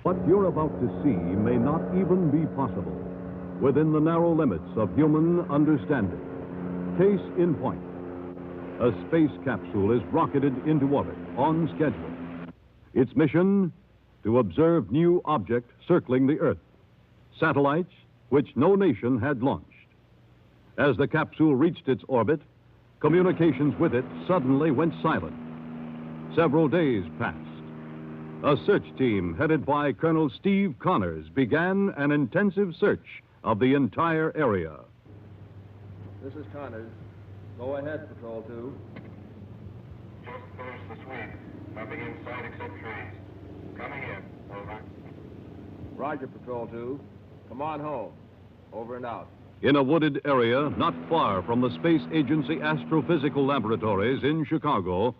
What you're about to see may not even be possible within the narrow limits of human understanding. Case in point. A space capsule is rocketed into orbit on schedule. Its mission, to observe new objects circling the Earth, satellites which no nation had launched. As the capsule reached its orbit, communications with it suddenly went silent. Several days passed. A search team headed by Colonel Steve Connors began an intensive search of the entire area. This is Connors. Go ahead, Patrol 2. Just finished the sweep. Nothing in sight except trees. Coming in. Over. Roger, Patrol 2. Come on home. Over and out. In a wooded area not far from the Space Agency Astrophysical Laboratories in Chicago,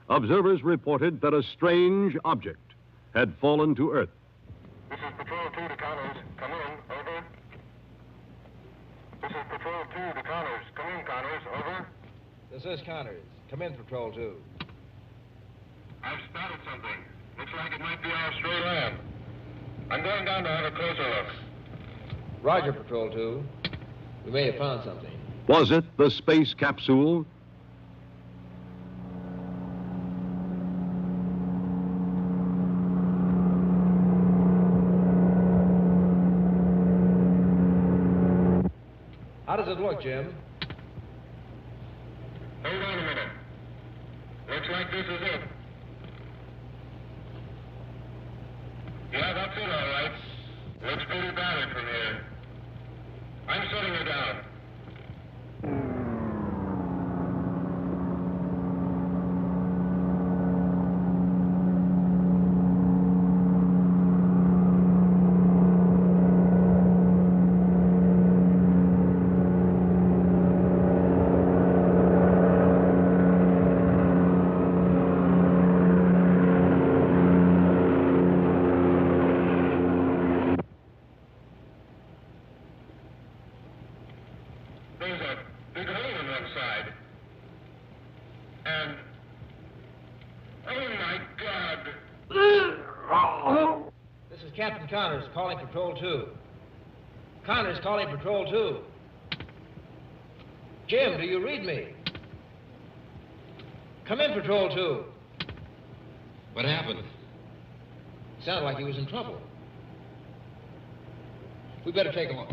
observers reported that a strange object had fallen to Earth. This is Patrol 2 to Connors. Come in. Over. This is Patrol 2 to Connors. Come in, Connors. Over. This is Connors. Come in, Patrol 2. I've spotted something. Looks like it might be our stray lamb. I'm going down to have a closer look. Roger, Patrol 2. We may have found something. Was it the space capsule? How does it look, Jim? Hold on a minute. Looks like this is it. Yeah, that's it, all right. Looks pretty bad from here. I'm setting her down. There's a big hole in one side. And... oh, my God! This is Captain Connors calling Patrol 2. Connors calling Patrol 2. Jim, do you read me? Come in, Patrol 2. What happened? Sounded like he was in trouble. We better take a look.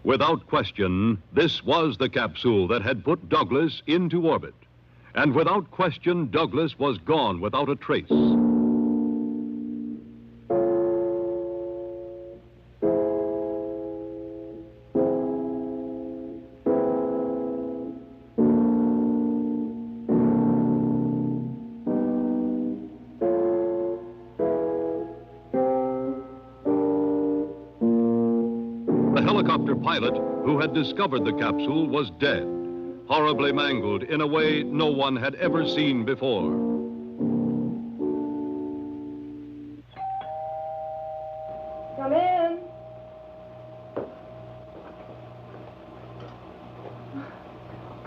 Without question, this was the capsule that had put Douglas into orbit. And without question, Douglas was gone without a trace. The helicopter pilot who had discovered the capsule was dead, horribly mangled in a way no one had ever seen before. Come in.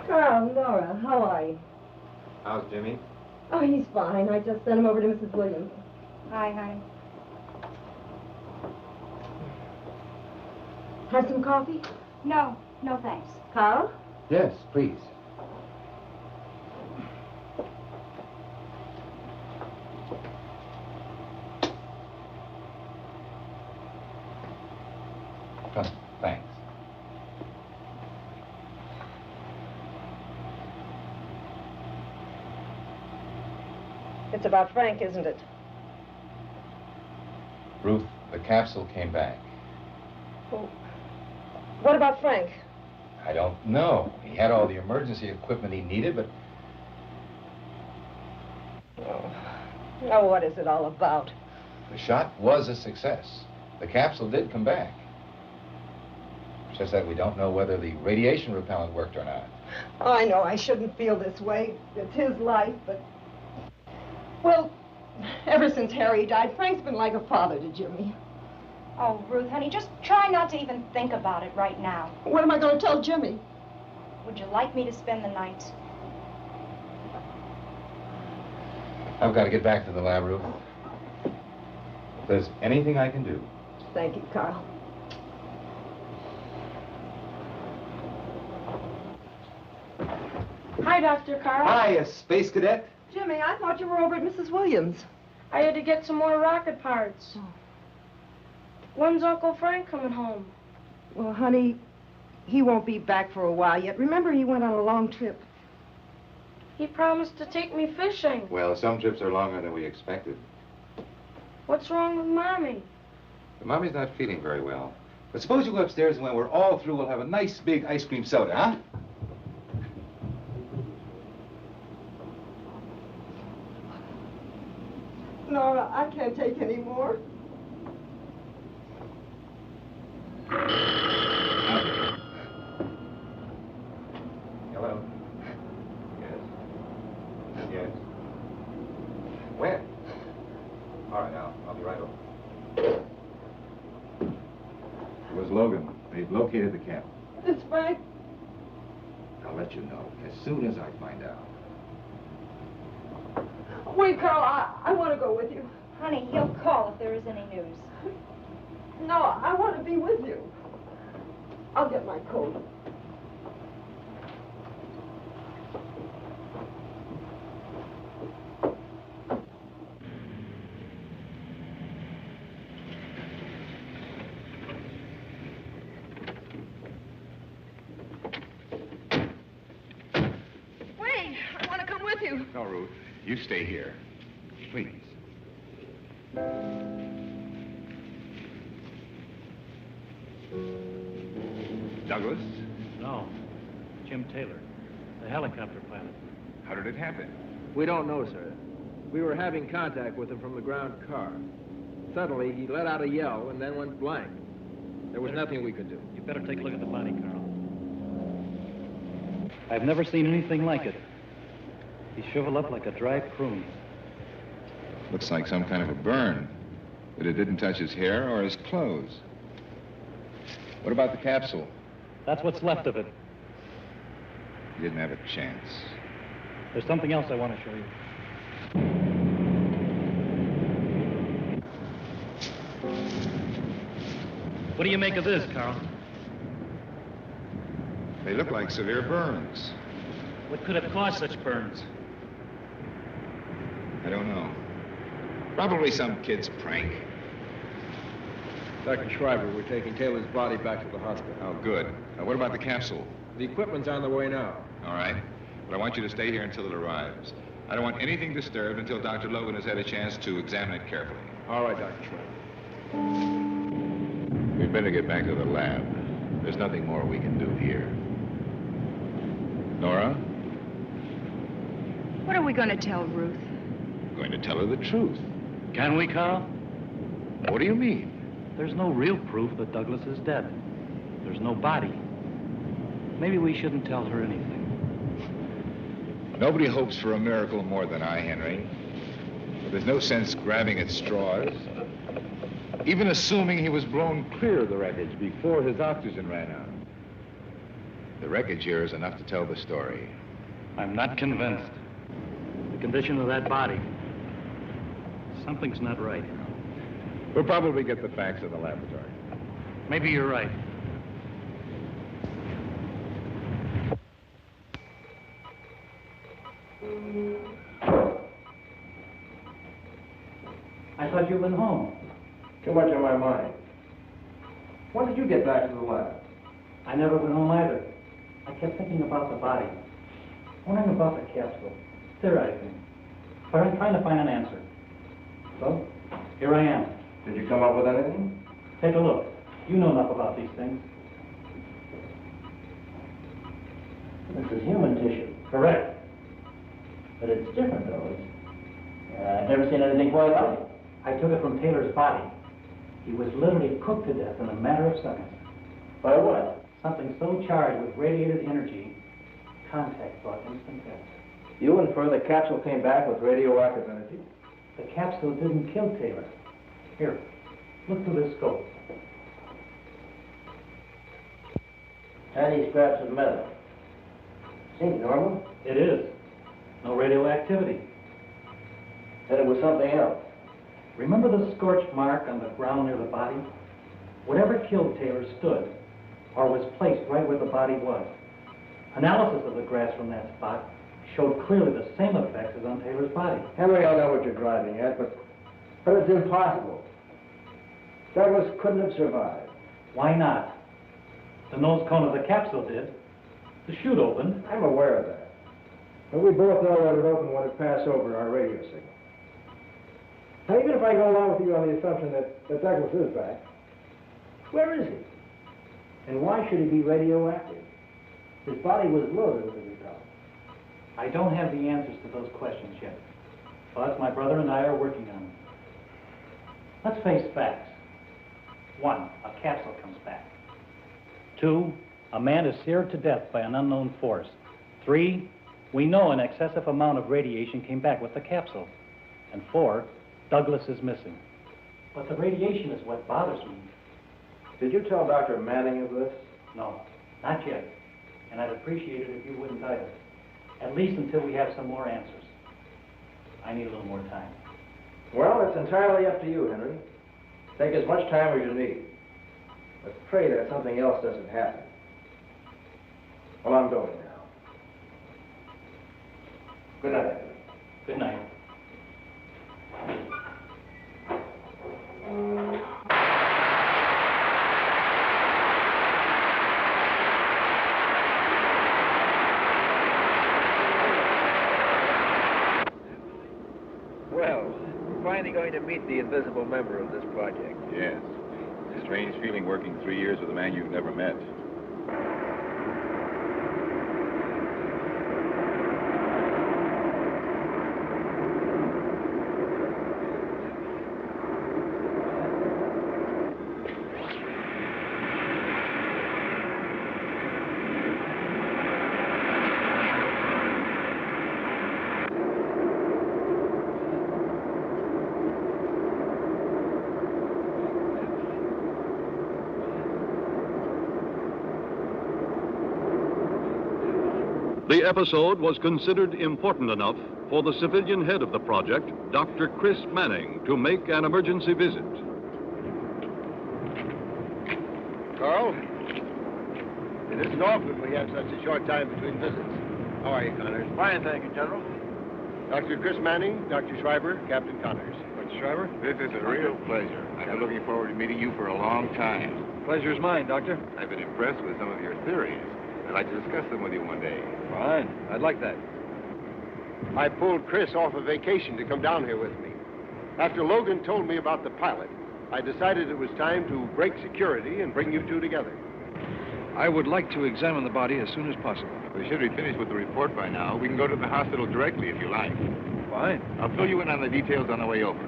Carl, Nora, how are you? How's Jimmy? Oh, he's fine. I just sent him over to Mrs. Williams. Hi, honey. Have some coffee? No, no thanks. Carl? Yes, please. Thanks. It's about Frank, isn't it? Ruth, the capsule came back. Well, what about Frank? I don't know. He had all the emergency equipment he needed, but... Oh, what is it all about? the shot was a success. The capsule did come back. It's just that we don't know whether the radiation repellent worked or not. I know I shouldn't feel this way. It's his life, but... Well, ever since Harry died, Frank's been like a father to Jimmy. Oh, Ruth, honey, just try not to even think about it right now. What am I going to tell Jimmy? Would you like me to spend the night? I've got to get back to the lab, Ruth. If there's anything I can do. Thank you, Carl. Hi, Dr. Carl. Hi, a space cadet. Jimmy, I thought you were over at Mrs. Williams. I had to get some more rocket parts. When's Uncle Frank coming home? Well, honey, he won't be back for a while yet. Remember, he went on a long trip. He promised to take me fishing. Well, some trips are longer than we expected. What's wrong with Mommy? But Mommy's not feeling very well. But suppose you go upstairs and when we're all through, we'll have a nice big ice cream soda, huh? Nora, I can't take any more. Hello? Yes? Yes? When? All right, I'll be right over. It was Logan. They've located the camp. It's Frank. I'll let you know as soon as I find out. Wait, Carl, I want to go with you. Honey, he'll call if there is any news. No, I want to be with you. I'll get my coat. Wait, I want to come with you. No, Ruth. You stay here. Please. Douglas? No. Jim Taylor, the helicopter pilot. How did it happen? We don't know, sir. We were having contact with him from the ground car. Suddenly, he let out a yell and then went blank. There was nothing we could do. You better take a look at the body, Carl. I've never seen anything like it. He's shriveled up like a dry prune. Looks like some kind of a burn. But it didn't touch his hair or his clothes. What about the capsule? That's what's left of it. He didn't have a chance. There's something else I want to show you. What do you make of this, Carl? They look like severe burns. What could have caused such burns? I don't know. Probably some kid's prank. Dr. Schreiber, we're taking Taylor's body back to the hospital. Oh, good. What about the capsule? The equipment's on the way now. All right. But I want you to stay here until it arrives. I don't want anything disturbed until Dr. Logan has had a chance to examine it carefully. All right, Dr. Schreiber. We'd better get back to the lab. There's nothing more we can do here. Nora? What are we going to tell Ruth? I'm going to tell her the truth. Can we, Carl? What do you mean? There's no real proof that Douglas is dead. There's no body. Maybe we shouldn't tell her anything. Nobody hopes for a miracle more than I, Henry. But there's no sense grabbing at straws. Even assuming he was blown clear of the wreckage before his oxygen ran out. The wreckage here is enough to tell the story. I'm not convinced. The condition of that body. Something's not right. We'll probably get the facts in the laboratory. Maybe you're right. I thought you'd been home. Too much on my mind. When did you get back to the lab? I never been home either. I kept thinking about the body. Wondering about the capsule. Theorizing. Trying to find an answer. So, here I am. Did you come up with anything? Take a look. You know enough about these things. This is human tissue. Correct. But it's different, though. I've never seen anything quite like it. I took it from Taylor's body. He was literally cooked to death in a matter of seconds. By what? Something so charged with radiated energy, contact brought instant death. You infer the capsule came back with radioactive energy? The capsule didn't kill Taylor. Here, look through this scope. Tiny scraps of metal. Seems normal. It is. No radioactivity. Said it was something else. Remember the scorch mark on the ground near the body? Whatever killed Taylor stood, or was placed right where the body was. Analysis of the grass from that spot showed clearly the same effects as on Taylor's body. Henry, I know what you're driving at, but it's impossible. Douglas couldn't have survived. Why not? The nose cone of the capsule did. The chute opened. I'm aware of that. But we both know that it opened when it passed over our radio signal. Now, even if I go along with you on the assumption that Douglas is back, where is he? And why should he be radioactive? His body was loaded when he dropped. I don't have the answers to those questions yet, but my brother and I are working on them. Let's face facts. 1, a capsule comes back. 2, a man is seared to death by an unknown force. 3, we know an excessive amount of radiation came back with the capsule. And 4, Douglas is missing. But the radiation is what bothers me. Did you tell Dr. Manning of this? No, not yet. And I'd appreciate it if you wouldn't either. At least until we have some more answers. I need a little more time. Well, it's entirely up to you, Henry. Take as much time as you need. But pray that something else doesn't happen. Well, I'm going now. Good night, Henry. Good night. Well, we're finally going to meet the invisible member of this project. Yes. It's a strange feeling working 3 years with a man you've never met. The episode was considered important enough for the civilian head of the project, Dr. Chris Manning, to make an emergency visit. Carl, it isn't often we have such a short time between visits. How are you, Connors? Fine, thank you, General. Dr. Chris Manning, Dr. Schreiber, Captain Connors. Dr. Schreiber? This is a real pleasure. I've been looking forward to meeting you for a long time. Pleasure's mine, Doctor. I've been impressed with some of your theories. I'd like to discuss them with you one day. Fine. I'd like that. I pulled Chris off a vacation to come down here with me. After Logan told me about the pilot, I decided it was time to break security and bring you two together. I would like to examine the body as soon as possible. We should be finished with the report by now. We can go to the hospital directly if you like. Fine. I'll fill you in on the details on the way over.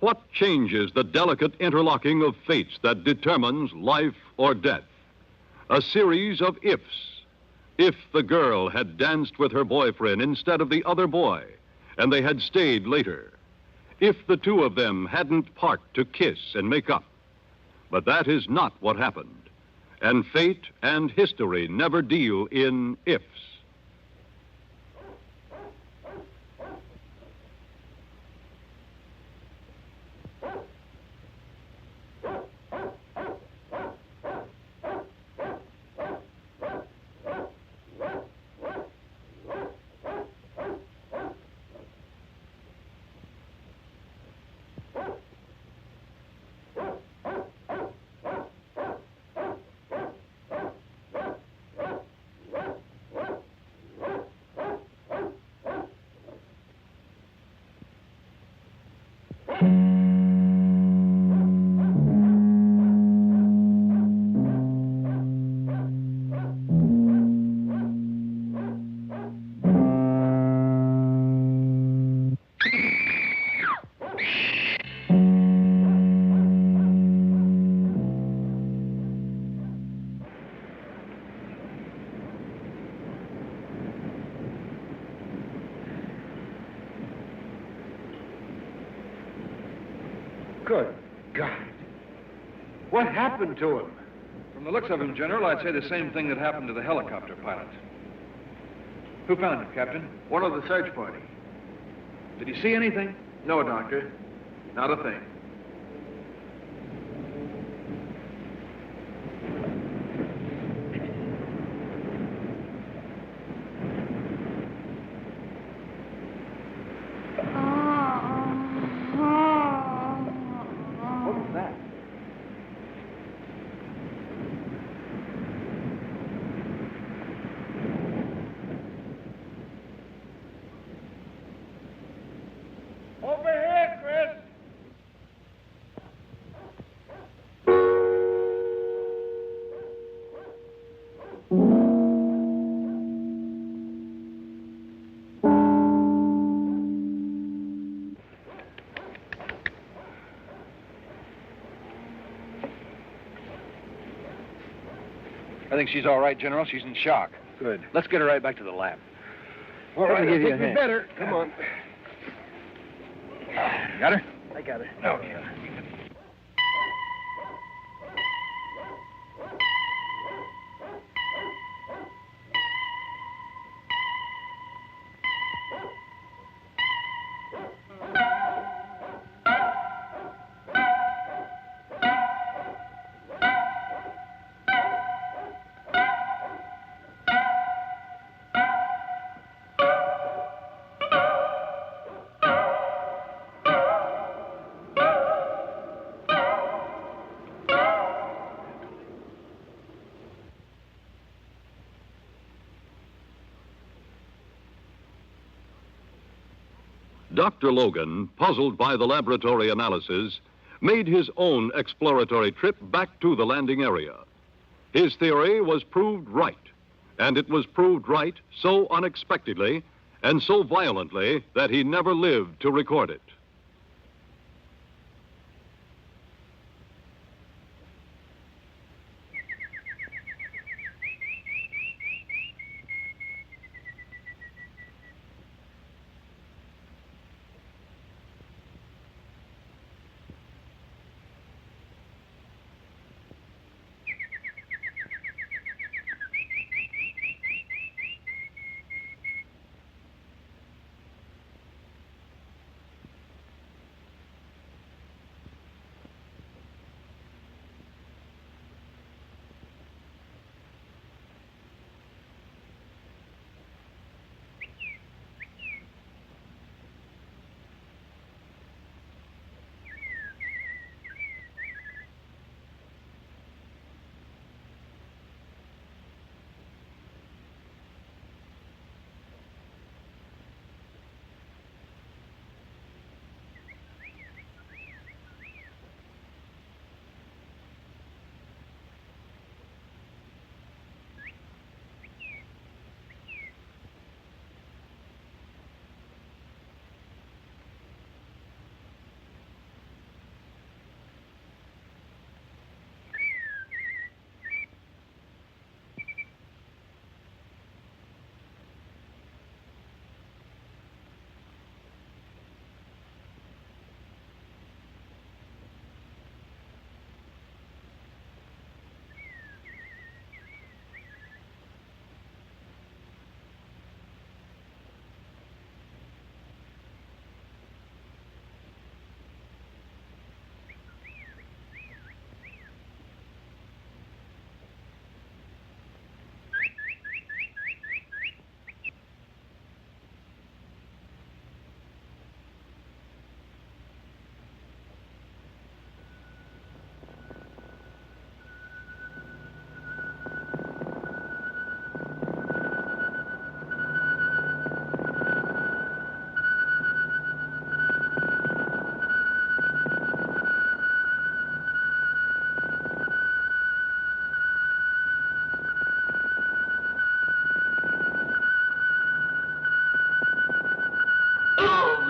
What changes the delicate interlocking of fates that determines life or death? A series of ifs. If the girl had danced with her boyfriend instead of the other boy, and they had stayed later. If the two of them hadn't parked to kiss and make up. But that is not what happened. And fate and history never deal in ifs. Good God. What happened to him? From the looks of him, General, I'd say the same thing that happened to the helicopter pilot. Who found him, Captain? One of the search party. Did he see anything? No, Doctor. Not a thing. What was that? Over here, Chris! I think she's all right, General. She's in shock. Good. Let's get her right back to the lab. All right, Let me give I you a think we hand. better. Come on. Got her? I got it. Okay. Dr. Logan, puzzled by the laboratory analysis, made his own exploratory trip back to the landing area. His theory was proved right, and it was proved right so unexpectedly and so violently that he never lived to record it.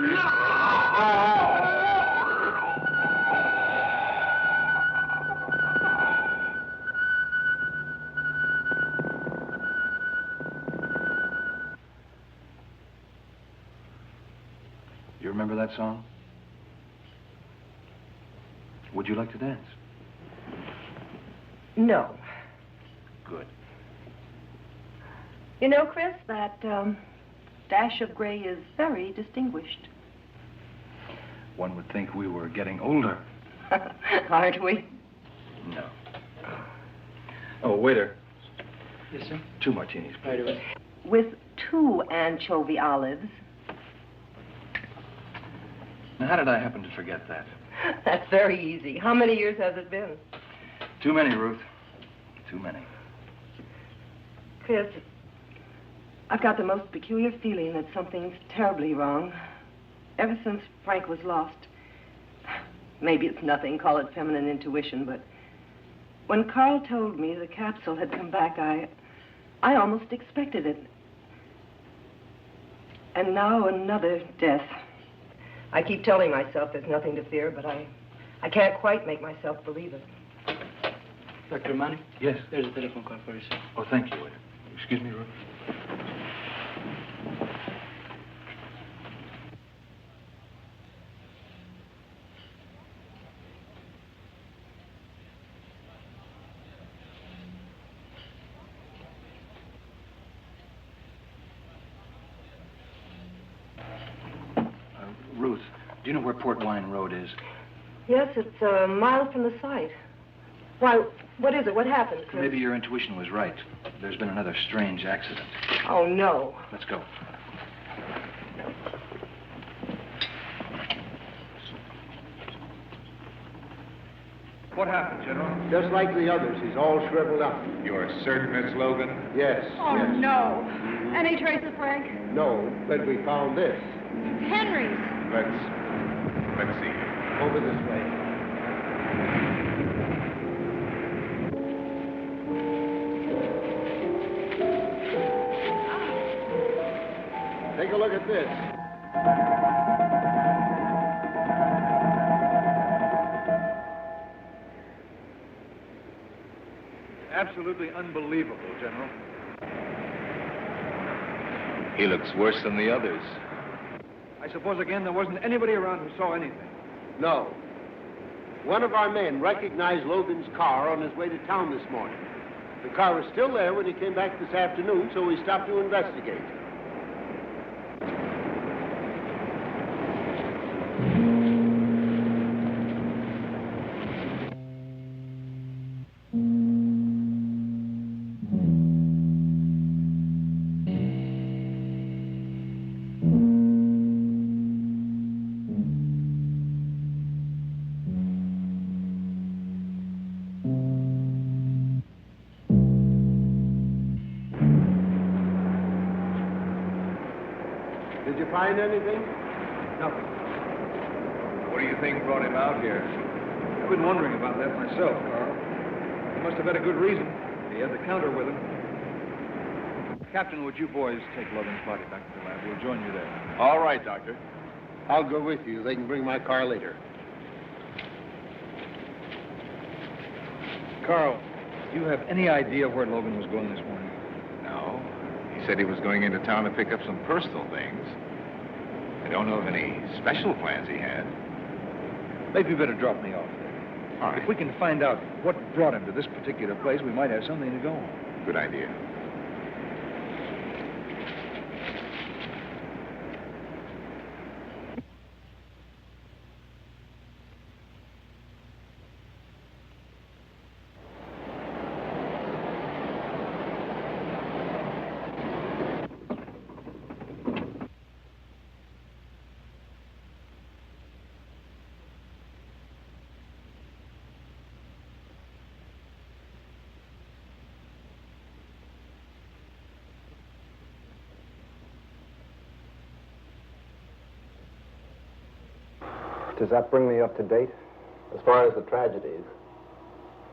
You remember that song? Would you like to dance? No. Good. You know, Chris, that dash of gray is very distinguished. One would think we were getting older. Aren't we? No. Oh, waiter. Yes, sir. 2 martinis, please. Right away. With 2 anchovy olives. Now, how did I happen to forget that? That's very easy. How many years has it been? Too many, Ruth. Too many. Chris, I've got the most peculiar feeling that something's terribly wrong. Ever since Frank was lost. Maybe it's nothing, call it feminine intuition, but when Carl told me the capsule had come back, I almost expected it. And now another death. I keep telling myself there's nothing to fear, but I can't quite make myself believe it. Dr. Manning? Yes. There's a telephone call for you, sir. Oh, thank you, waiter. Excuse me, Ruth. Ruth, do you know where Port Wine Road is? Yes, it's a mile from the site. Why, what is it? What happened, Chris? Maybe your intuition was right. There's been another strange accident. Oh, no. Let's go. What happened, General? Just like the others, he's all shriveled up. You're certain it's Logan? Yes. Oh, yes. no. Any trace of Frank? No, but we found this. Henry's. Let's see. Over this way. Take a look at this. Absolutely unbelievable, General. He looks worse than the others. I suppose, again, there wasn't anybody around who saw anything. No. One of our men recognized Logan's car on his way to town this morning. The car was still there when he came back this afternoon, so we stopped to investigate. Did you find anything? Nothing. What do you think brought him out here? I've been wondering about that myself, Carl. He must have had a good reason. He had the counter with him. Captain, would you boys take Logan's body back to the lab? We'll join you there. All right, Doctor. I'll go with you. They can bring my car later. Carl, do you have any idea where Logan was going this morning? No. He said he was going into town to pick up some personal things. I don't know of any special plans he had. Maybe you better drop me off there. All right. If we can find out what brought him to this particular place, we might have something to go on. Good idea. Does that bring me up to date? As far as the tragedies?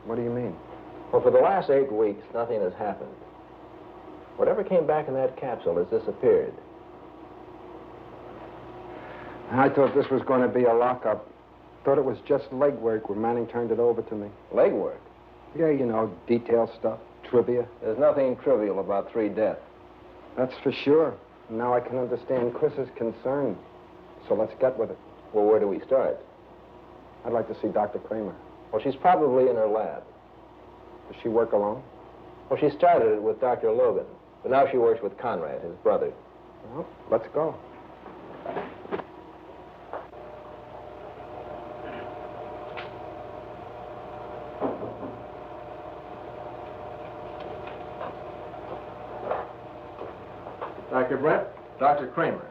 What do you mean? Well, for the last 8 weeks, nothing has happened. Whatever came back in that capsule has disappeared. I thought this was going to be a lockup. Thought it was just legwork when Manning turned it over to me. Legwork? Yeah, you know, detail stuff, trivia. There's nothing trivial about 3 deaths. That's for sure. Now I can understand Chris's concern. So let's get with it. Well, where do we start? I'd like to see Dr. Kramer. Well, she's probably in her lab. Does she work alone? Well, she started it with Dr. Logan, but now she works with Conrad, his brother. Well, let's go. Dr. Brent, Dr. Kramer.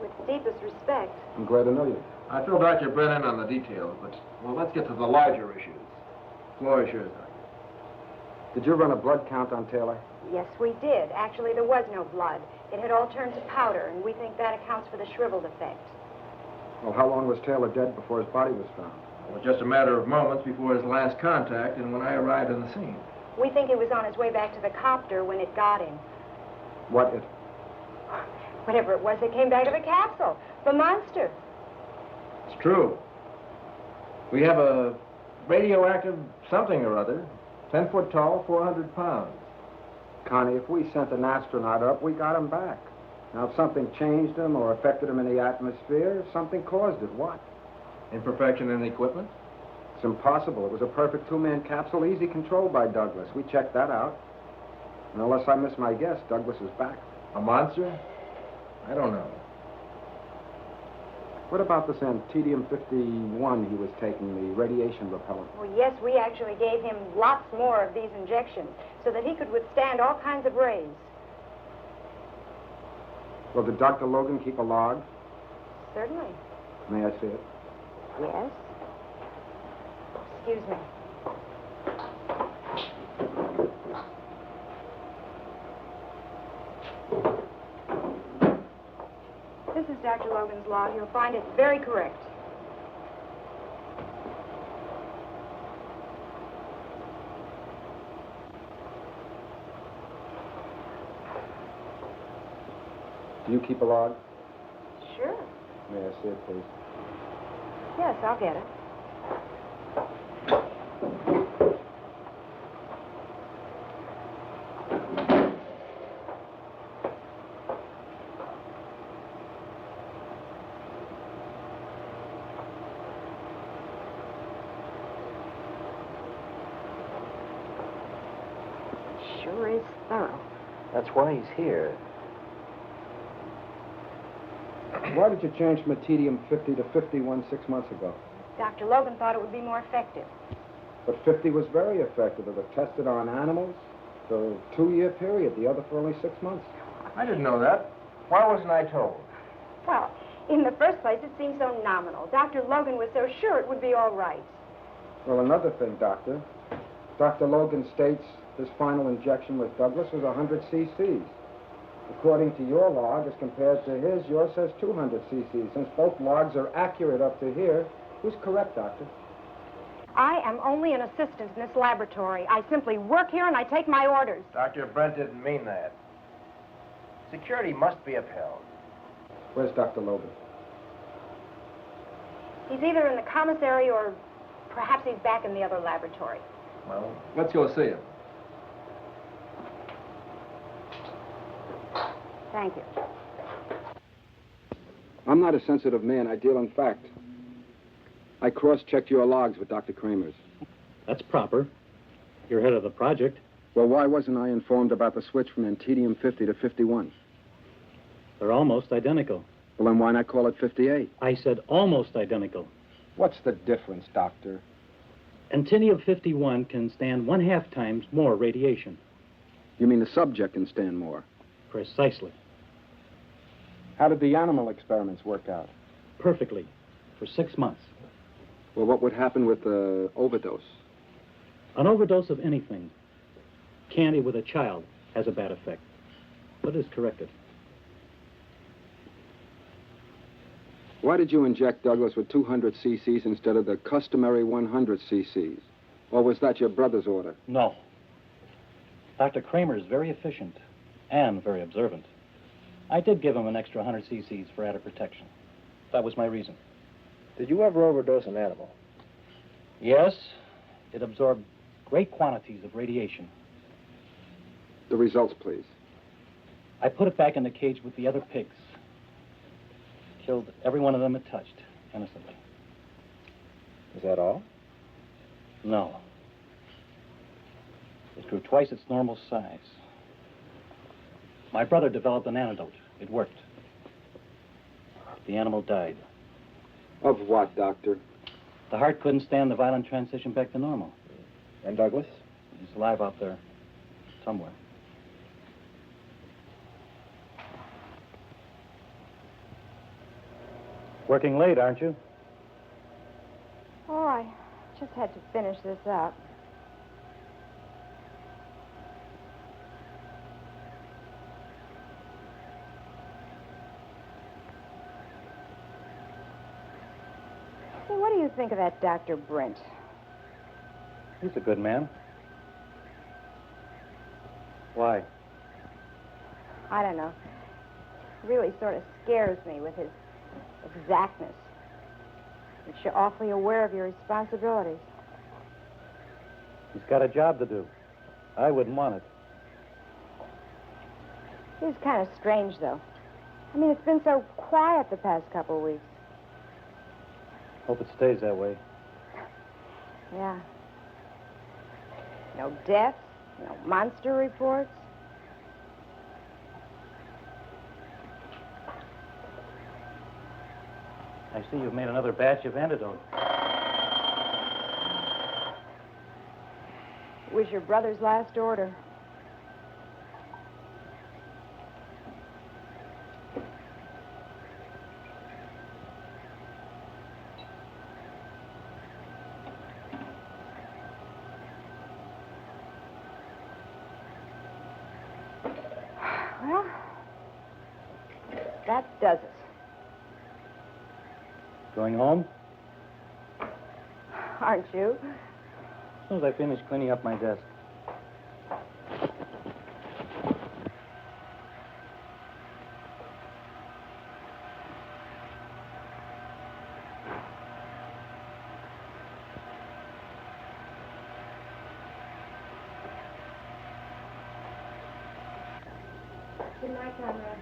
With deepest respect. I'm glad to know you. I filled Dr. Brent in on the details, but, well, let's get to the larger issues. Floor is yours, Doctor. Did you run a blood count on Taylor? Yes, we did. Actually, there was no blood. It had all turned to powder, and we think that accounts for the shriveled effect. Well, how long was Taylor dead before his body was found? It was just a matter of moments before his last contact and when I arrived on the scene. We think he was on his way back to the copter when it got him. What it? Whatever it was that came back to the capsule. The monster. It's true. We have a radioactive something or other, 10 foot tall, 400 pounds. Connie, if we sent an astronaut up, we got him back. Now, if something changed him or affected him in the atmosphere, something caused it. What? Imperfection in the equipment? It's impossible. It was a perfect 2-man capsule, easy controlled by Douglas. We checked that out. And unless I miss my guess, Douglas is back. A monster? I don't know. What about this antidium-51 he was taking, the radiation repellent? Well, yes, we actually gave him lots more of these injections so that he could withstand all kinds of rays. Well, did Dr. Logan keep a log? Certainly. May I see it? Yes. Excuse me. This is Dr. Logan's log. You'll find it very correct. Do you keep a log? Sure. May I see it, please? Yes, I'll get it. Sure is thorough. That's why he's here. Why did you change from Tedium-50 to 51 6 months ago? Dr. Logan thought it would be more effective. But 50 was very effective. It was tested on animals for a 2-year period, the other for only 6 months. I didn't know that. Why wasn't I told? Well, in the first place, it seemed so nominal. Dr. Logan was so sure it would be all right. Well, another thing, Doctor. Dr. Logan states his final injection with Douglas was 100 cc's. According to your log, as compared to his, yours says 200 cc's. Since both logs are accurate up to here, who's correct, Doctor? I am only an assistant in this laboratory. I simply work here and I take my orders. Dr. Brent didn't mean that. Security must be upheld. Where's Dr. Logan? He's either in the commissary or perhaps he's back in the other laboratory. Well, let's go see him. Thank you. I'm not a sensitive man. I deal in fact. I cross-checked your logs with Dr. Kramer's. That's proper. You're head of the project. Well, why wasn't I informed about the switch from Antedium-50 to 51? They're almost identical. Well, then why not call it 58? I said almost identical. What's the difference, Doctor? Antedium-51 can stand 1/2 times more radiation. You mean the subject can stand more? Precisely. How did the animal experiments work out? Perfectly. For 6 months. Well, what would happen with the overdose? An overdose of anything. Candy with a child has a bad effect, but is corrected. Why did you inject Douglas with 200 cc's instead of the customary 100 cc's? Or was that your brother's order? No. Dr. Kramer is very efficient and very observant. I did give him an extra 100 cc's for added protection. That was my reason. Did you ever overdose an animal? Yes, it absorbed great quantities of radiation. The results, please. I put it back in the cage with the other pigs. Killed every one of them it touched, innocently. Is that all? No. It grew twice its normal size. My brother developed an antidote. It worked. The animal died. Of what, Doctor? The heart couldn't stand the violent transition back to normal. And Douglas? He's alive out there, somewhere. Working late, aren't you? Oh, I just had to finish this up. Hey, what do you think of that Dr. Brent? He's a good man. Why? I don't know. Really sort of scares me with his exactness. Makes you awfully aware of your responsibilities. He's got a job to do. I wouldn't want it. He's kind of strange, though. I mean, it's been so quiet the past couple of weeks. Hope it stays that way. Yeah. No deaths, no monster reports. I see you've made another batch of antidote. It was your brother's last order. Well, that does it. Going home? Aren't you? As soon as I finish cleaning up my desk. Good night, Conrad.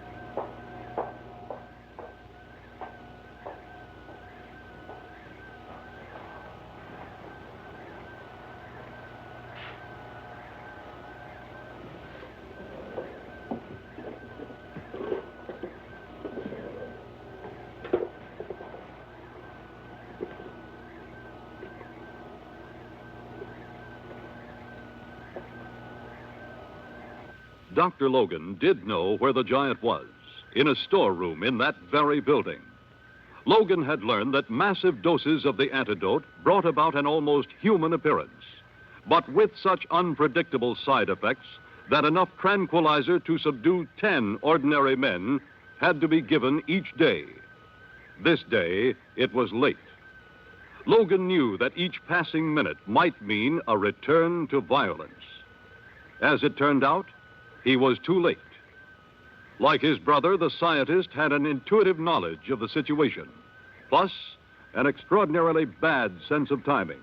Dr. Logan did know where the giant was, in a storeroom in that very building. Logan had learned that massive doses of the antidote brought about an almost human appearance, but with such unpredictable side effects that enough tranquilizer to subdue 10 ordinary men had to be given each day. This day, it was late. Logan knew that each passing minute might mean a return to violence. As it turned out, he was too late. Like his brother, the scientist had an intuitive knowledge of the situation, plus an extraordinarily bad sense of timing.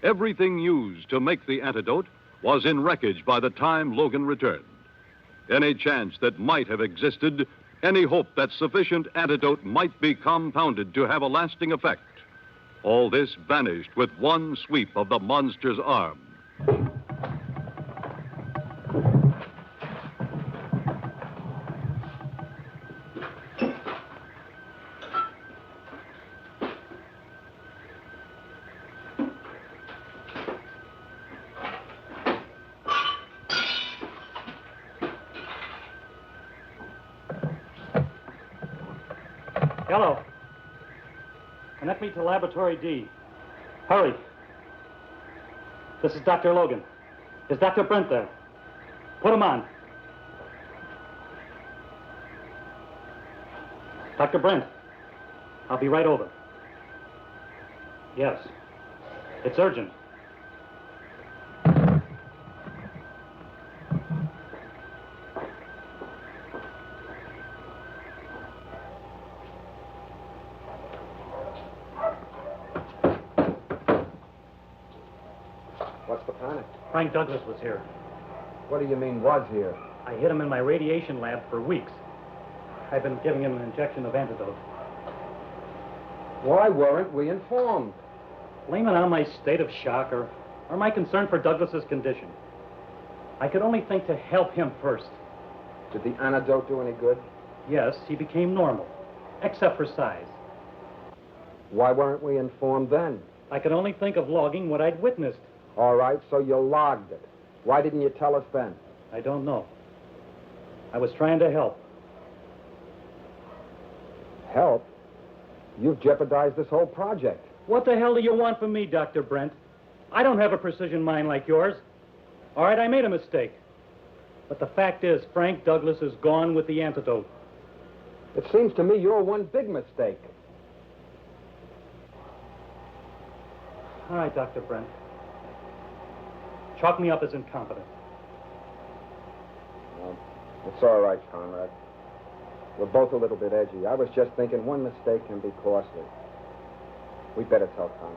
Everything used to make the antidote was in wreckage by the time Logan returned. Any chance that might have existed, any hope that sufficient antidote might be compounded to have a lasting effect, all this vanished with one sweep of the monster's arm. Hello. Connect me to Laboratory D. Hurry. This is Dr. Logan. Is Dr. Brent there? Put him on. Dr. Brent, I'll be right over. Yes. It's urgent. What's the panic? Frank Douglas was here. What do you mean, was here? I hid him in my radiation lab for weeks. I've been giving him an injection of antidote. Why weren't we informed? Blame it on my state of shock or my concern for Douglas's condition. I could only think to help him first. Did the antidote do any good? Yes, he became normal, except for size. Why weren't we informed then? I could only think of logging what I'd witnessed. All right, so you logged it. Why didn't you tell us then? I don't know. I was trying to help. Help? You've jeopardized this whole project. What the hell do you want from me, Dr. Brent? I don't have a precision mind like yours. All right, I made a mistake. But the fact is, Frank Douglas is gone with the antidote. It seems to me you're one big mistake. All right, Dr. Brent. Chalk me up as incompetent. Well, it's all right, Conrad. We're both a little bit edgy. I was just thinking one mistake can be costly. We'd better tell Conrad.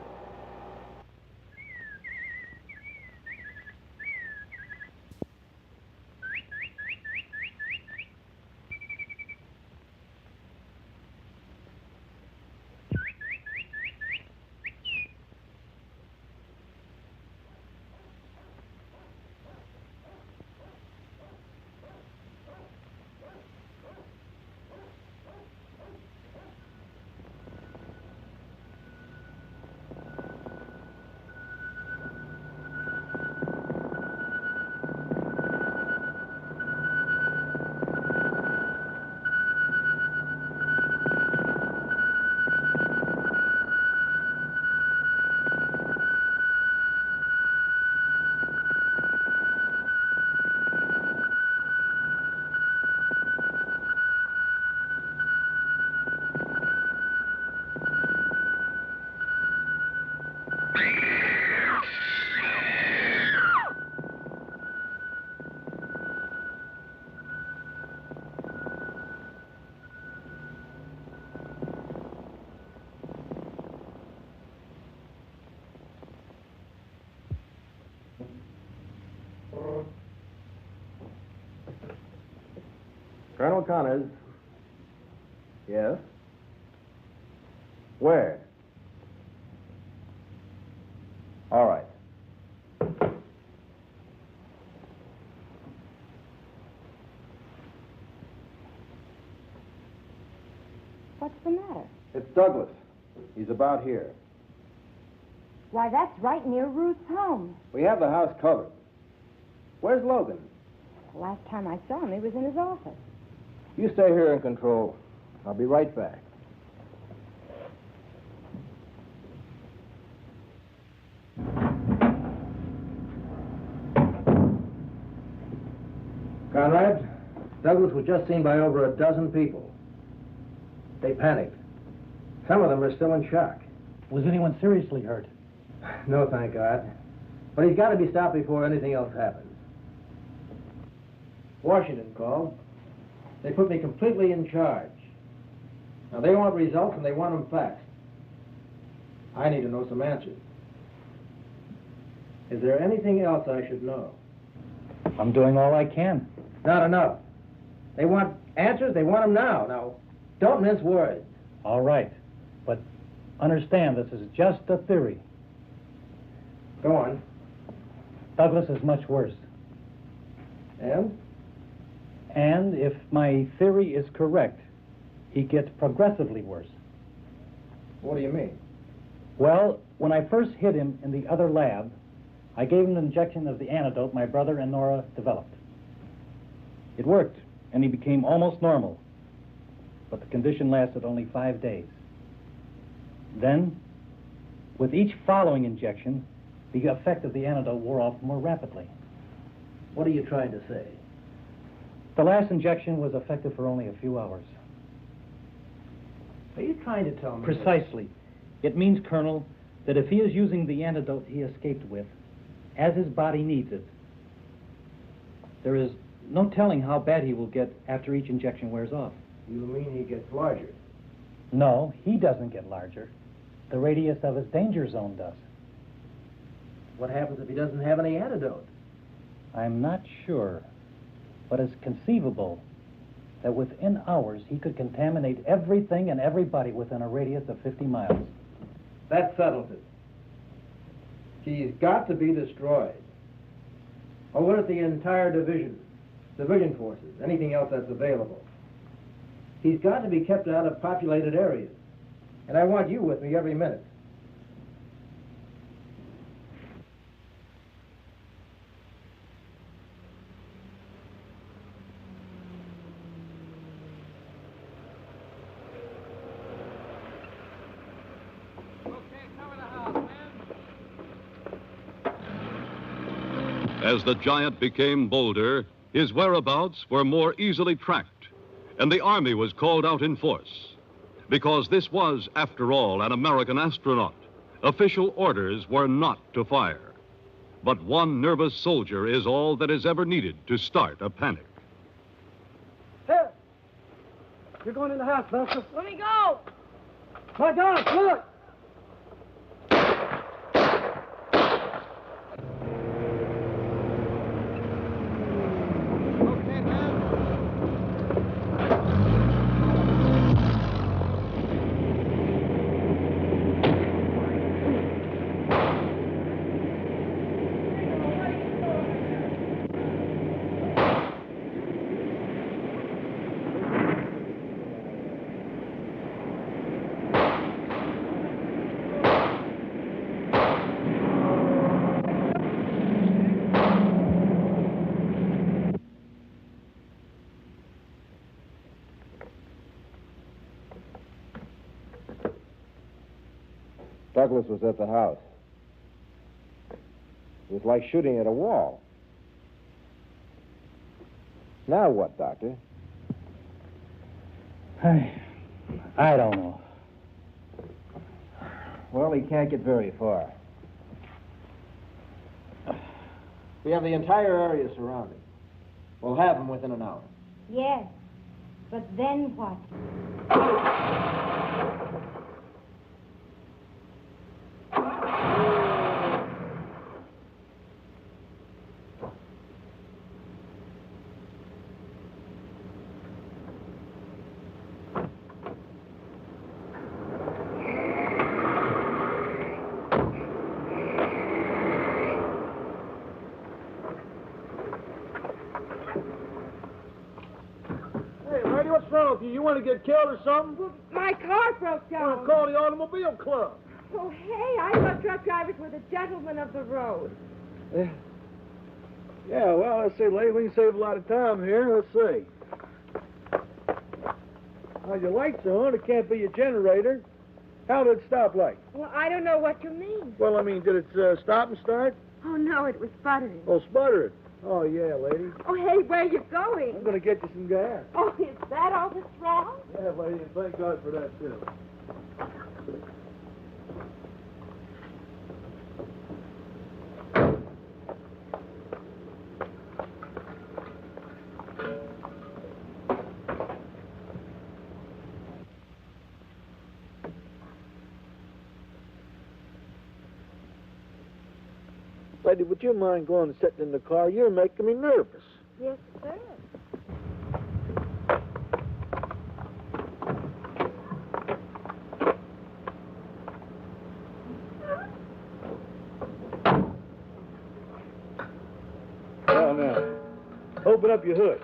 Colonel Connors. Yes? Where? All right. What's the matter? It's Douglas. He's about here. Why, that's right near Ruth's home. We have the house covered. Where's Logan? The last time I saw him, he was in his office. You stay here in control. I'll be right back. Conrad, Douglas was just seen by over a dozen people. They panicked. Some of them are still in shock. Was anyone seriously hurt? No, thank God. But he's got to be stopped before anything else happens. Washington called. They put me completely in charge. Now, they want results and they want them fast. I need to know some answers. Is there anything else I should know? I'm doing all I can. Not enough. They want answers, they want them now. Now, don't mince words. All right. But understand, this is just a theory. Go on. Douglas is much worse. And? And if my theory is correct, he gets progressively worse. What do you mean? Well, when I first hit him in the other lab, I gave him an injection of the antidote my brother and Nora developed. It worked, and he became almost normal. But the condition lasted only 5 days. Then, with each following injection, the effect of the antidote wore off more rapidly. What are you trying to say? The last injection was effective for only a few hours. Are you trying to tell me? Precisely. It means, Colonel, that if he is using the antidote he escaped with, as his body needs it, there is no telling how bad he will get after each injection wears off. You mean he gets larger? No, he doesn't get larger. The radius of his danger zone does. What happens if he doesn't have any antidote? I'm not sure, but it's conceivable that within hours he could contaminate everything and everybody within a radius of 50 miles. That settles it. He's got to be destroyed. Or what if the entire division, civilian forces, anything else that's available? He's got to be kept out of populated areas. And I want you with me every minute. As the giant became bolder, his whereabouts were more easily tracked, and the Army was called out in force. Because this was, after all, an American astronaut, official orders were not to fire. But one nervous soldier is all that is ever needed to start a panic. Here! You're going in the house, Buster. Let me go! My God, look! Douglas was at the house. It was like shooting at a wall. Now what, Doctor? I don't know. Well, he can't get very far. We have the entire area surrounded. We'll have him within an hour. Yes, but then what? What's wrong with you? You want to get killed or something? My car broke down. Well, call the automobile club. Oh, hey, I thought truck drivers were the gentlemen of the road. Yeah, well, let's see, lady, we can save a lot of time here. Let's see. Now, your light's on. It can't be your generator. How did it stop light? Well, I don't know what you mean. Well, I mean, did it stop and start? Oh, no, it was sputtering. Oh, sputter it. Oh, yeah, lady. Oh, hey, where are you going? I'm going to get you some gas. Oh, is that all that's wrong? Yeah, lady, and thank God for that, too. Lady, would you mind going and sitting in the car? You're making me nervous. Yes, sir. Well, now, open up your hood.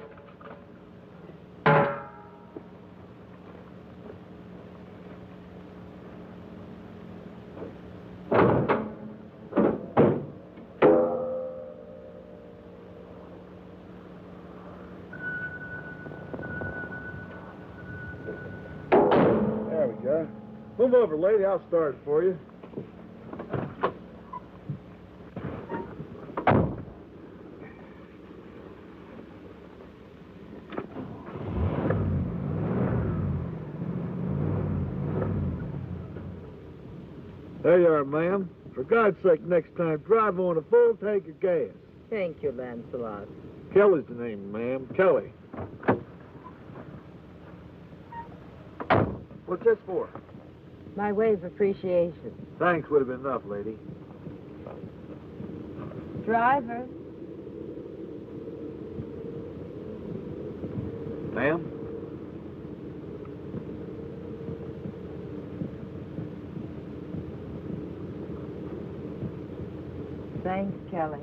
There we go. Move over, lady. I'll start it for you. There you are, ma'am. For God's sake, next time, drive on a full tank of gas. Thank you, Lancelot. Kelly's the name, ma'am. Kelly. What's this for? My way of appreciation. Thanks would have been enough, lady. Driver. Ma'am? Thanks, Kelly.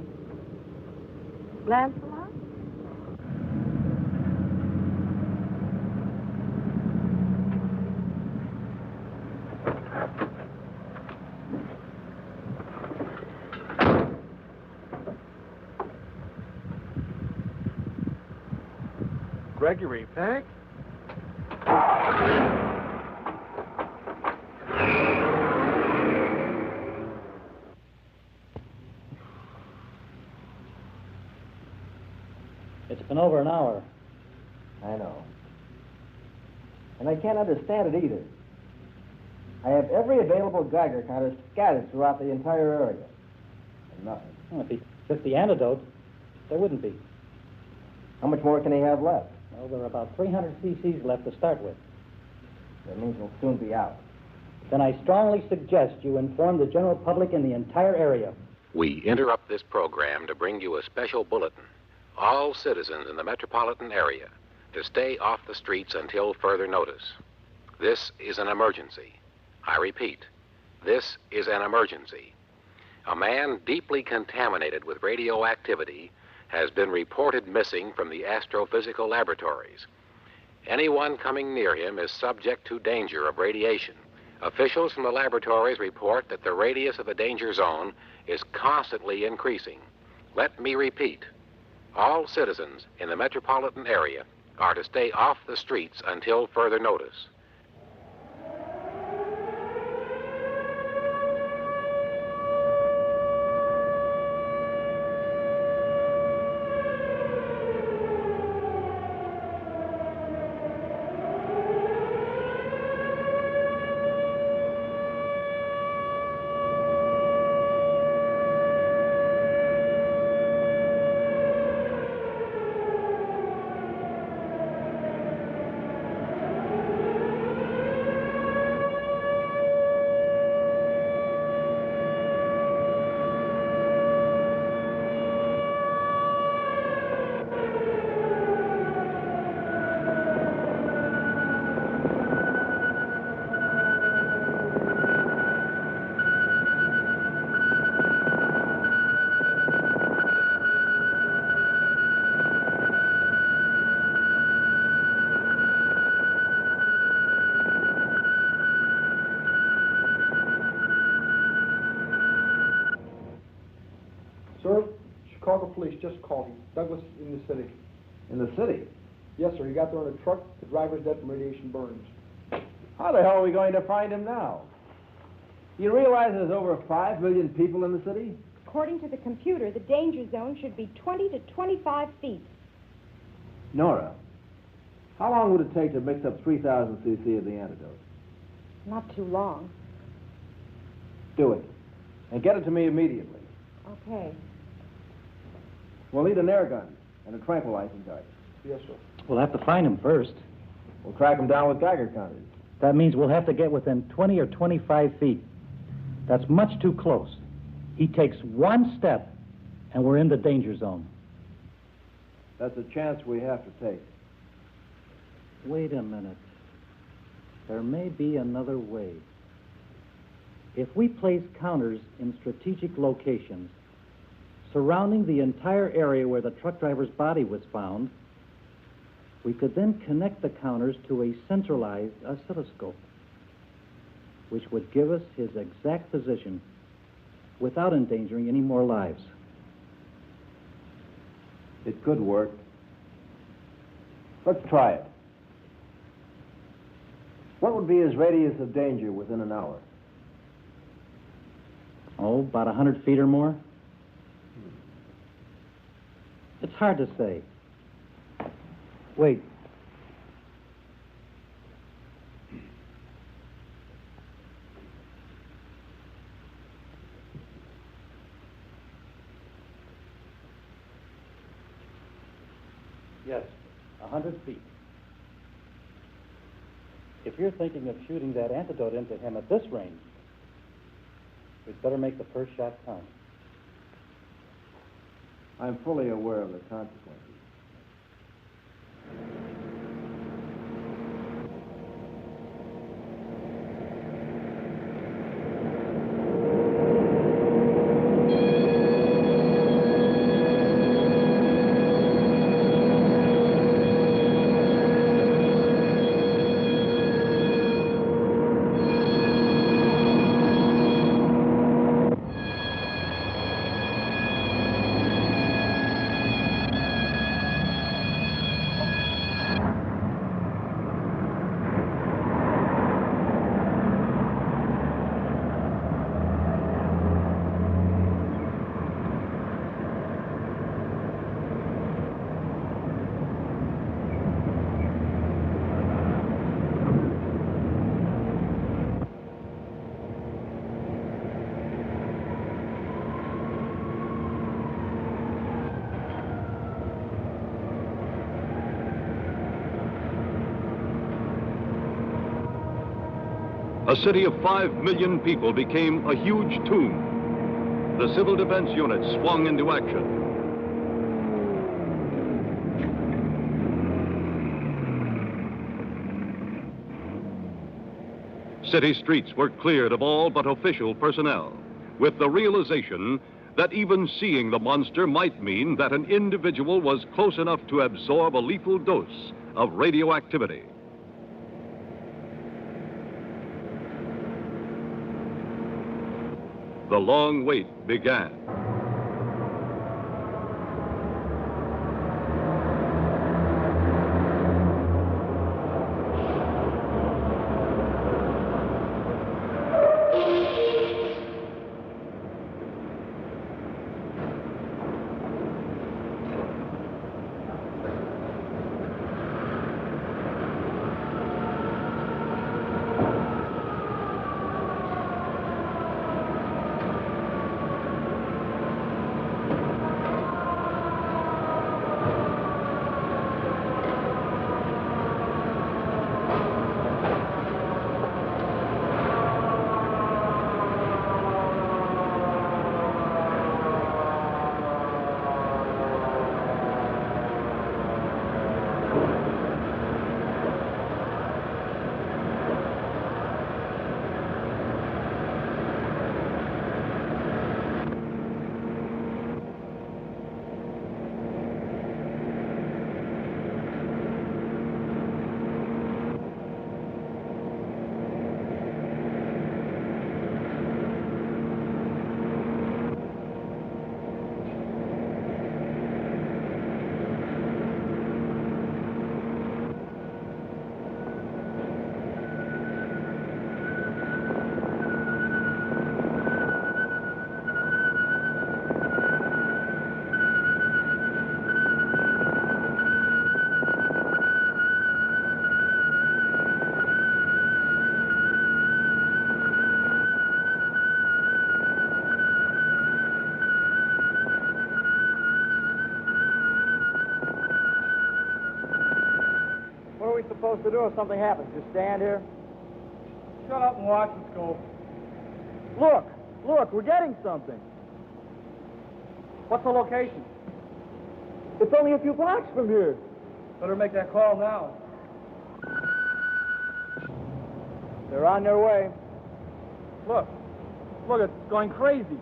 Lancelot? Gregory Peck? It's been over an hour. I know. And I can't understand it either. I have every available Geiger counter scattered throughout the entire area. And nothing. Well, if he took the antidote, there wouldn't be. How much more can he have left? Well, there are about 300 cc's left to start with. That means he'll soon be out. Then I strongly suggest you inform the general public in the entire area. We interrupt this program to bring you a special bulletin. All citizens in the metropolitan area to stay off the streets until further notice. This is an emergency. I repeat, this is an emergency. A man deeply contaminated with radioactivity has been reported missing from the astrophysical laboratories. Anyone coming near him is subject to danger of radiation. Officials from the laboratories report that the radius of the danger zone is constantly increasing. Let me repeat. All citizens in the metropolitan area are to stay off the streets until further notice. Sir, Chicago police just called him. Douglas in the city. In the city? Yes, sir. He got there in a truck. The driver's dead from radiation burns. How the hell are we going to find him now? You realize there's over 5 million people in the city? According to the computer, the danger zone should be 20 to 25 feet. Nora, how long would it take to mix up 3,000 cc of the antidote? Not too long. Do it. And get it to me immediately. Okay. We'll need an air gun and a tranquilizing dart. Yes, sir. We'll have to find him first. We'll track him down with Geiger counters. That means we'll have to get within 20 or 25 feet. That's much too close. He takes one step, and we're in the danger zone. That's a chance we have to take. Wait a minute. There may be another way. If we place counters in strategic locations surrounding the entire area where the truck driver's body was found, we could then connect the counters to a centralized oscilloscope, which would give us his exact position without endangering any more lives. It could work. Let's try it. What would be his radius of danger within an hour? Oh, about 100 feet or more? It's hard to say. Wait. Yes, 100 feet. If you're thinking of shooting that antidote into him at this range, we'd better make the first shot count. I'm fully aware of the consequences. A city of 5 million people became a huge tomb. The civil defense unit swung into action. City streets were cleared of all but official personnel, with the realization that even seeing the monster might mean that an individual was close enough to absorb a lethal dose of radioactivity. The long wait began. Supposed to do if something happens? Just stand here? Shut up and watch us go. Look, we're getting something. What's the location? It's only a few blocks from here. Better make that call now. They're on their way. Look, it's going crazy.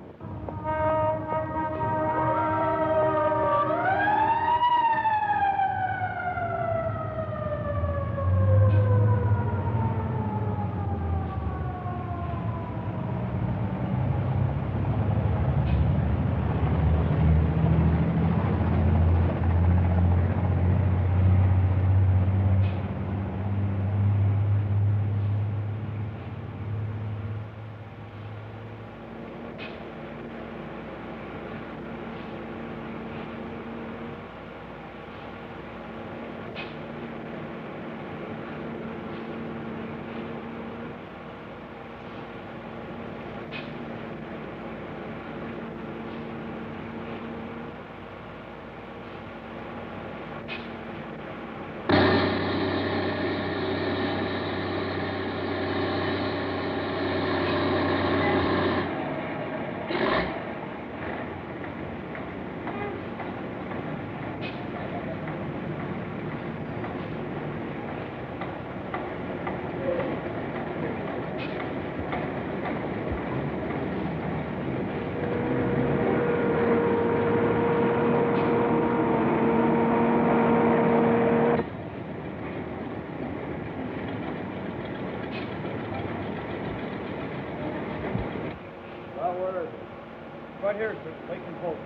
Right here, sir. Lakeland Post.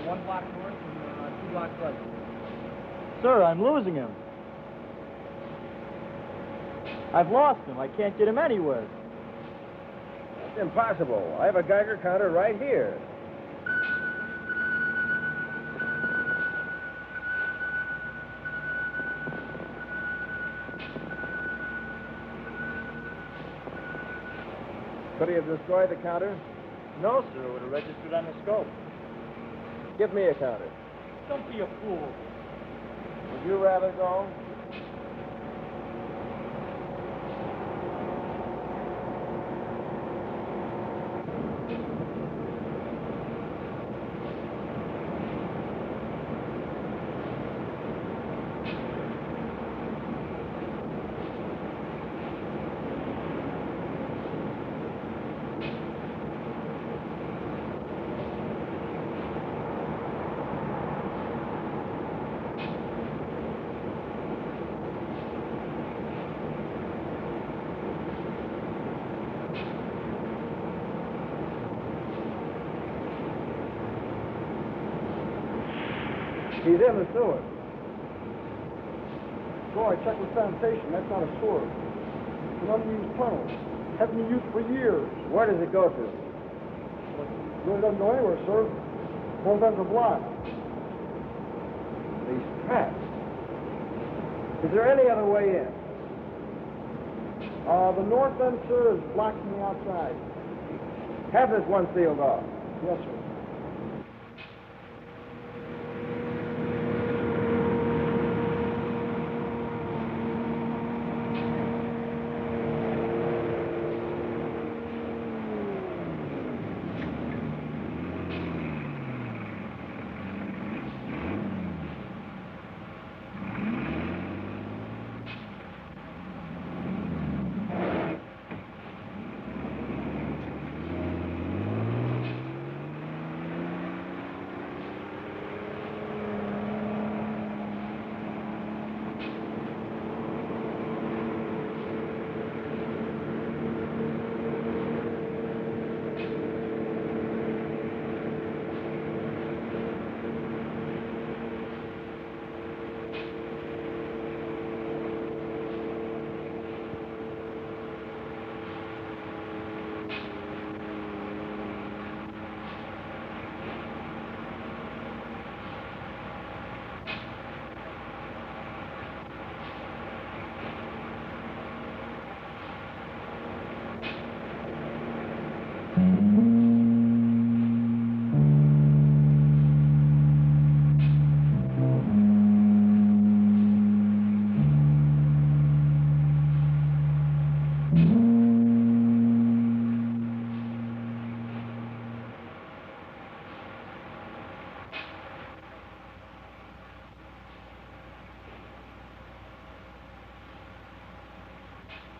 1 block north and 2 blocks west. Sir, I'm losing him. I've lost him. I can't get him anywhere. That's impossible. I have a Geiger counter right here. Could he have destroyed the counter? No, sir. It would have registered on the scope. Give me a counter. Don't be a fool. Would you rather go? He's in the sewer. Boy, I checked with sanitation. That's not a sewer. It's an unused tunnel. Hasn't been used for years. Where does it go to? It really doesn't go anywhere, sir. Both ends are blocked. These tracks. Is there any other way in? The north end, sir, is blocked from the outside. Have this one sealed off. Yes, sir.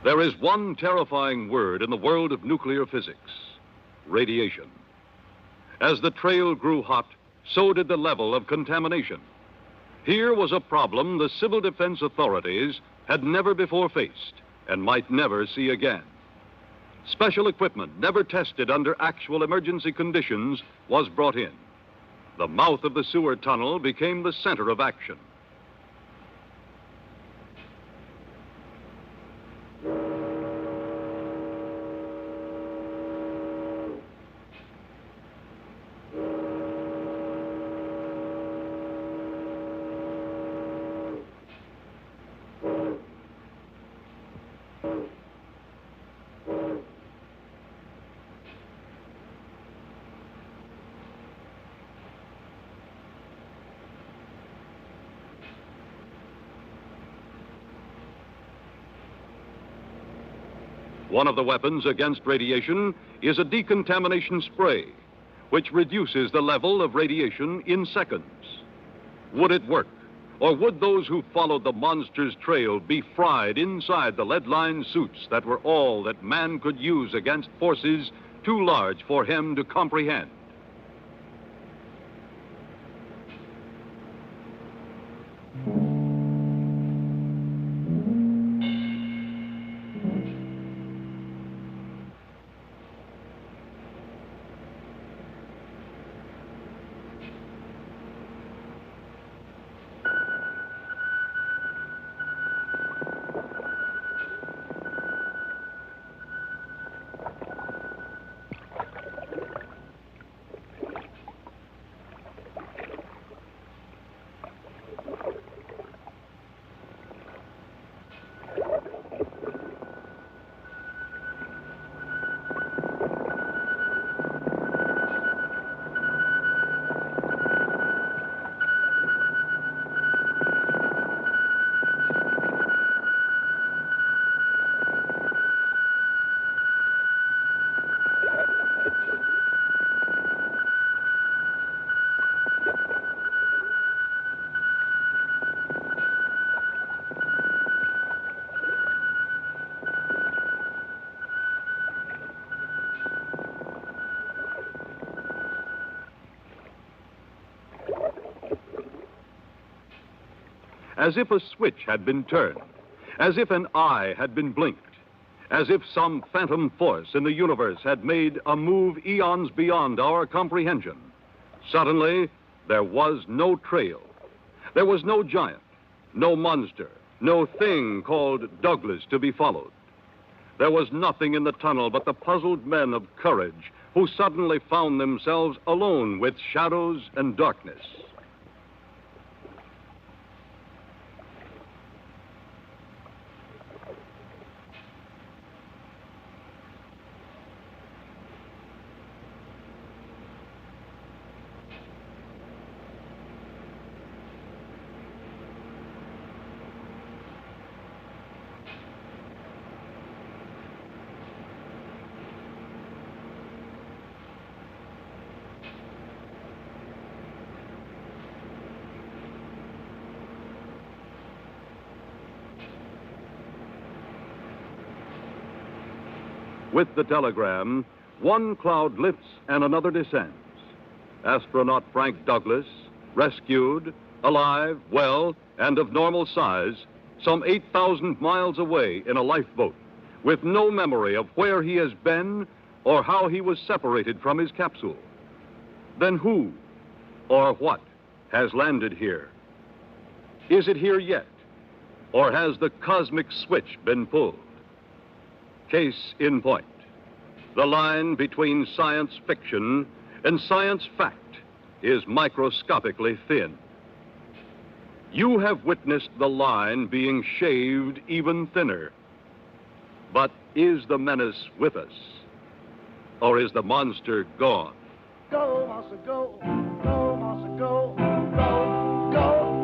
There is one terrifying word in the world of nuclear physics: radiation. As the trail grew hot, so did the level of contamination. Here was a problem the civil defense authorities had never before faced and might never see again. Special equipment never tested under actual emergency conditions was brought in. The mouth of the sewer tunnel became the center of action. One of the weapons against radiation is a decontamination spray, which reduces the level of radiation in seconds. Would it work? Or would those who followed the monster's trail be fried inside the lead-lined suits that were all that man could use against forces too large for him to comprehend? As if a switch had been turned, as if an eye had been blinked, as if some phantom force in the universe had made a move eons beyond our comprehension. Suddenly, there was no trail. There was no giant, no monster, no thing called Douglas to be followed. There was nothing in the tunnel but the puzzled men of courage who suddenly found themselves alone with shadows and darkness. With the telegram, one cloud lifts and another descends. Astronaut Frank Douglas, rescued, alive, well, and of normal size, some 8,000 miles away in a lifeboat, with no memory of where he has been or how he was separated from his capsule. Then who or what has landed here? Is it here yet? Or has the cosmic switch been pulled? Case in point. The line between science fiction and science fact is microscopically thin. You have witnessed the line being shaved even thinner. But is the menace with us? Or is the monster gone? Go, monster, go. Go, monster, go. Go, go.